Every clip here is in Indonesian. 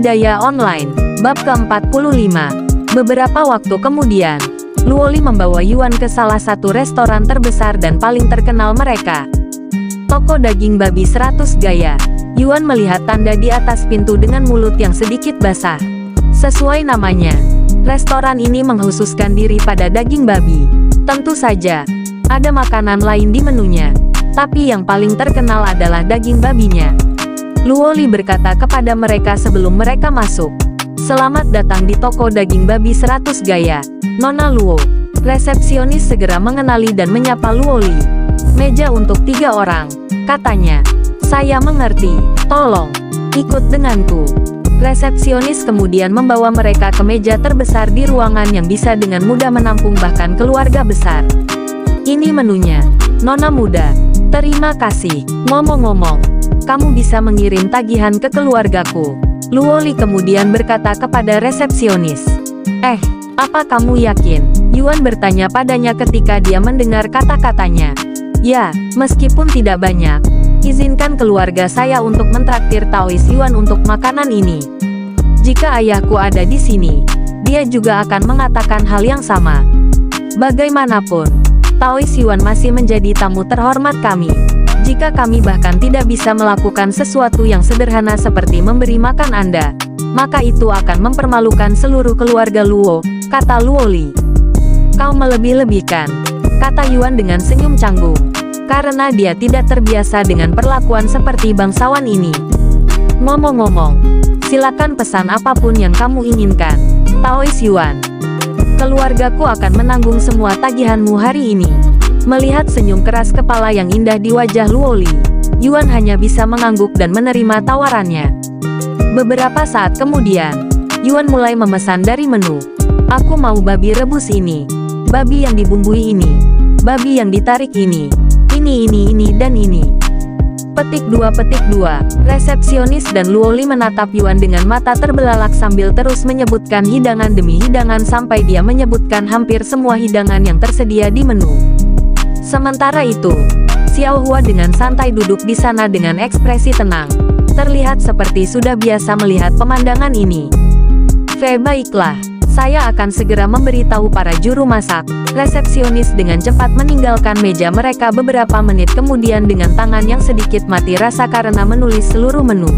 Budidaya Online, Bab ke-45. Beberapa waktu kemudian, Luoli membawa Yuan ke salah satu restoran terbesar dan paling terkenal mereka. Toko daging babi 100 gaya. Yuan melihat tanda di atas pintu dengan mulut yang sedikit basah. Sesuai namanya, restoran ini mengkhususkan diri pada daging babi. Tentu saja, ada makanan lain di menunya, tapi yang paling terkenal adalah daging babinya. Luoli berkata kepada mereka sebelum mereka masuk. Selamat datang di toko daging babi 100 gaya, Nona Luo. Resepsionis segera mengenali dan menyapa Luoli. Meja untuk 3 orang, katanya. Saya mengerti, tolong, ikut denganku. Resepsionis kemudian membawa mereka ke meja terbesar di ruangan yang bisa dengan mudah menampung bahkan keluarga besar. Ini menunya, Nona muda. Terima kasih. Ngomong-ngomong, kamu bisa mengirim tagihan ke keluargaku. Luoli kemudian berkata kepada resepsionis. Apa kamu yakin? Yuan bertanya padanya ketika dia mendengar kata-katanya. Ya, meskipun tidak banyak. Izinkan keluarga saya untuk mentraktir Taois Yuan untuk makanan ini. Jika ayahku ada di sini, dia juga akan mengatakan hal yang sama. Bagaimanapun, Taois Yuan masih menjadi tamu terhormat kami. Jika kami bahkan tidak bisa melakukan sesuatu yang sederhana seperti memberi makan Anda, maka itu akan mempermalukan seluruh keluarga Luo, kata Luoli. Kau melebih-lebihkan, kata Yuan dengan senyum canggung, karena dia tidak terbiasa dengan perlakuan seperti bangsawan ini. Ngomong-ngomong, silakan pesan apapun yang kamu inginkan, Taois Yuan. Keluargaku akan menanggung semua tagihanmu hari ini. Melihat senyum keras kepala yang indah di wajah Luoli, Yuan hanya bisa mengangguk dan menerima tawarannya. Beberapa saat kemudian, Yuan mulai memesan dari menu. Aku mau babi rebus ini, babi yang dibumbui ini, babi yang ditarik ini, dan ini. Petik 2. Resepsionis dan Luoli menatap Yuan dengan mata terbelalak sambil terus menyebutkan hidangan demi hidangan sampai dia menyebutkan hampir semua hidangan yang tersedia di menu. Sementara itu, Xiao Hua dengan santai duduk di sana dengan ekspresi tenang. Terlihat seperti sudah biasa melihat pemandangan ini. Baiklah, saya akan segera memberitahu para juru masak. Resepsionis dengan cepat meninggalkan meja mereka beberapa menit kemudian dengan tangan yang sedikit mati rasa karena menulis seluruh menu.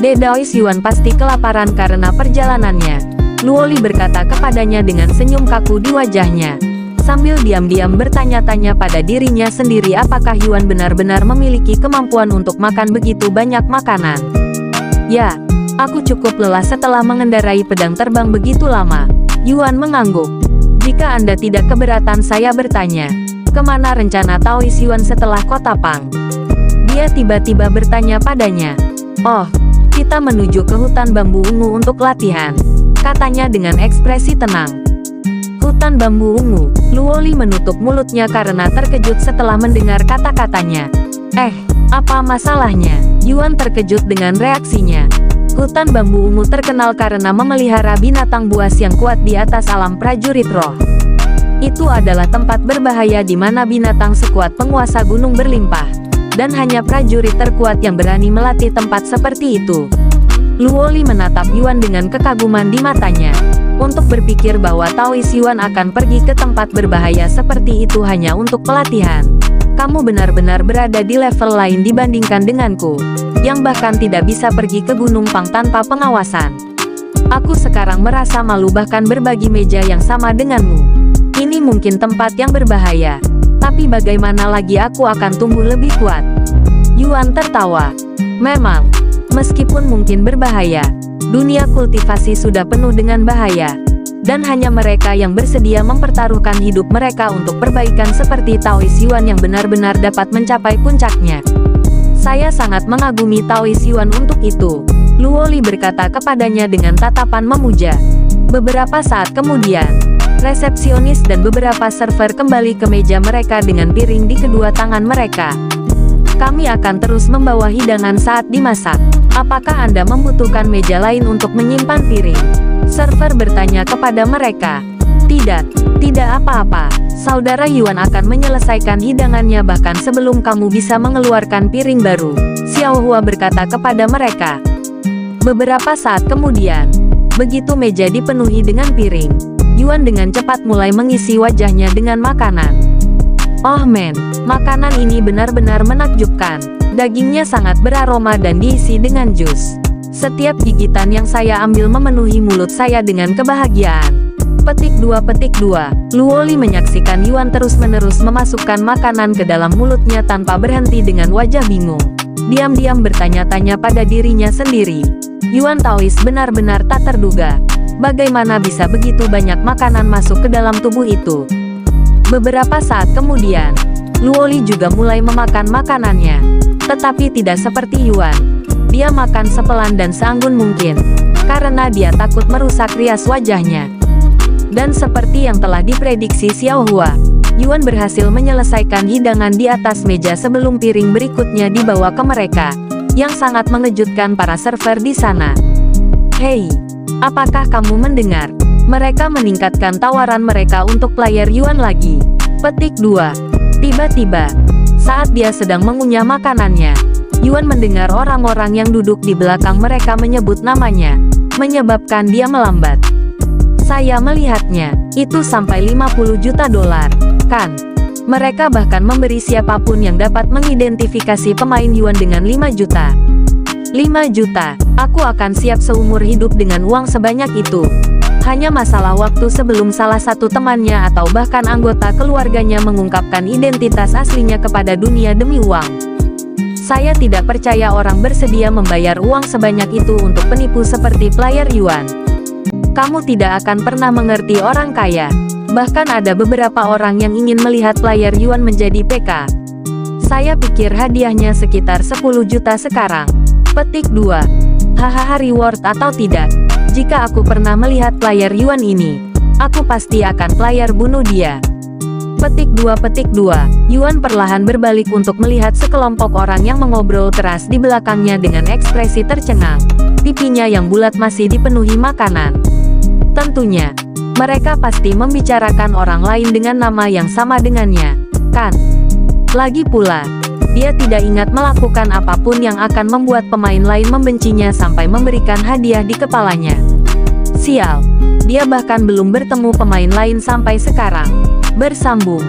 Taois Yuan pasti kelaparan karena perjalanannya, Luoli berkata kepadanya dengan senyum kaku di wajahnya. Sambil diam-diam bertanya-tanya pada dirinya sendiri apakah Yuan benar-benar memiliki kemampuan untuk makan begitu banyak makanan. Ya, aku cukup lelah setelah mengendarai pedang terbang begitu lama. Yuan mengangguk. Jika Anda tidak keberatan saya bertanya, kemana rencana Taois Yuan setelah kota Pang? Dia tiba-tiba bertanya padanya. Oh, kita menuju ke hutan bambu ungu untuk latihan, katanya dengan ekspresi tenang. Hutan bambu ungu. Luoli menutup mulutnya karena terkejut setelah mendengar kata-katanya. Apa masalahnya? Yuan terkejut dengan reaksinya. Hutan bambu ungu terkenal karena memelihara binatang buas yang kuat di atas alam prajurit roh. Itu adalah tempat berbahaya di mana binatang sekuat penguasa gunung berlimpah, dan hanya prajurit terkuat yang berani melatih tempat seperti itu. Luoli menatap Yuan dengan kekaguman di matanya. Untuk berpikir bahwa Taois Yuan akan pergi ke tempat berbahaya seperti itu hanya untuk pelatihan. Kamu benar-benar berada di level lain dibandingkan denganku, yang bahkan tidak bisa pergi ke Gunung Pang tanpa pengawasan. Aku sekarang merasa malu bahkan berbagi meja yang sama denganmu. Ini mungkin tempat yang berbahaya, tapi bagaimana lagi aku akan tumbuh lebih kuat? Yuan tertawa. Memang, meskipun mungkin berbahaya, dunia kultivasi sudah penuh dengan bahaya, dan hanya mereka yang bersedia mempertaruhkan hidup mereka untuk perbaikan seperti Taois Yuan yang benar-benar dapat mencapai puncaknya. Saya sangat mengagumi Taois Yuan untuk itu, Luoli berkata kepadanya dengan tatapan memuja. Beberapa saat kemudian, resepsionis dan beberapa server kembali ke meja mereka dengan piring di kedua tangan mereka. Kami akan terus membawa hidangan saat dimasak. Apakah Anda membutuhkan meja lain untuk menyimpan piring? Server bertanya kepada mereka. Tidak apa-apa. Saudara Yuan akan menyelesaikan hidangannya bahkan sebelum kamu bisa mengeluarkan piring baru, Xiao Hua berkata kepada mereka. Beberapa saat kemudian, begitu meja dipenuhi dengan piring, Yuan dengan cepat mulai mengisi wajahnya dengan makanan. Oh men, makanan ini benar-benar menakjubkan. Dagingnya sangat beraroma dan diisi dengan jus. Setiap gigitan yang saya ambil memenuhi mulut saya dengan kebahagiaan. Petik 2. Luoli menyaksikan Yuan terus-menerus memasukkan makanan ke dalam mulutnya tanpa berhenti dengan wajah bingung. Diam-diam bertanya-tanya pada dirinya sendiri. Yuan Taois benar-benar tak terduga. Bagaimana bisa begitu banyak makanan masuk ke dalam tubuh itu? Beberapa saat kemudian, Luoli juga mulai memakan makanannya. Tetapi tidak seperti Yuan. Dia makan sepelan dan seanggun mungkin. Karena dia takut merusak rias wajahnya. Dan seperti yang telah diprediksi Xiao Hua, Yuan berhasil menyelesaikan hidangan di atas meja sebelum piring berikutnya dibawa ke mereka, yang sangat mengejutkan para server di sana. Hei, apakah kamu mendengar? Mereka meningkatkan tawaran mereka untuk player Yuan lagi. Petik 2. Tiba-tiba, saat dia sedang mengunyah makanannya, Yuan mendengar orang-orang yang duduk di belakang mereka menyebut namanya, menyebabkan dia melambat. Saya melihatnya, itu sampai 50 juta dolar, kan? Mereka bahkan memberi siapapun yang dapat mengidentifikasi pemain Yuan dengan 5 juta. 5 juta, aku akan siap seumur hidup dengan uang sebanyak itu. Hanya masalah waktu sebelum salah satu temannya atau bahkan anggota keluarganya mengungkapkan identitas aslinya kepada dunia demi uang. Saya tidak percaya orang bersedia membayar uang sebanyak itu untuk penipu seperti player Yuan. Kamu tidak akan pernah mengerti orang kaya. Bahkan ada beberapa orang yang ingin melihat player Yuan menjadi PK. Saya pikir hadiahnya sekitar 10 juta sekarang. Petik 2. Hahaha, reward atau tidak. Jika aku pernah melihat player Yuan ini, aku pasti akan player bunuh dia. Petik 2. Yuan perlahan berbalik untuk melihat sekelompok orang yang mengobrol keras di belakangnya dengan ekspresi tercengang. Pipinya yang bulat masih dipenuhi makanan. Tentunya, mereka pasti membicarakan orang lain dengan nama yang sama dengannya, kan? Lagi pula, dia tidak ingat melakukan apapun yang akan membuat pemain lain membencinya sampai memberikan hadiah di kepalanya. Sial, dia bahkan belum bertemu pemain lain sampai sekarang. Bersambung.